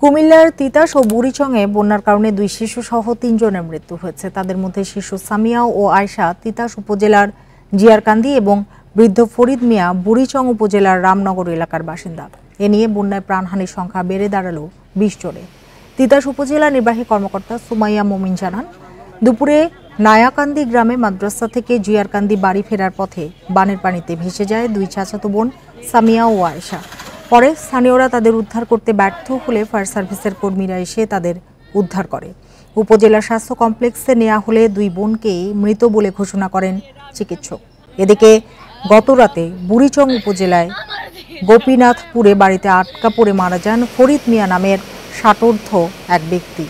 কুমিল্লার তিতাস ও বুড়িচংয়ে বন্যার কারণে 2 শিশু সহ 3 জনের মৃত্যু হয়েছে। তাদের মধ্যে শিশু সামিয়া ও আয়শা তিতাস উপজেলার জিয়ারকান্দি এবং বৃদ্ধ ফরিদ মিয়া বুড়িচং উপজেলার রামনগর এলাকার বাসিন্দা। এ নিয়ে বন্যায় প্রাণহানির সংখ্যা বেড়ে দাঁড়ালো 20 জনে। তিতাস উপজেলা নির্বাহী কর্মকর্তা সুমাইয়া মমিন জানান, দুপুরে নায়াকান্দি গ্রামে মাদ্রাসা থেকে জিয়ারকান্দি বাড়ি ফেরার পথে বানের পানিতে ভেসে যায় 2 চাচাতো বোন সামিয়া ও আয়শা। পরে স্থানীয়রা তাদের উদ্ধার করতে ব্যর্থ হলে ফায়ার সার্ভিসের কর্মীরা এসে তাদের উদ্ধার করে। উপজেলা স্বাস্থ্য কমপ্লেক্সে নেওয়া হলে 2 বোনকে মৃত বলে ঘোষণা করেন চিকিৎসক। এদিকে গতরাতে বুড়িচং উপজেলায় গোপীনাথপুরে বাড়িতে আটকা পড়ে মারা যান ফরিদ মিয়া নামের 60ঊর্ধ্ব এক ব্যক্তি।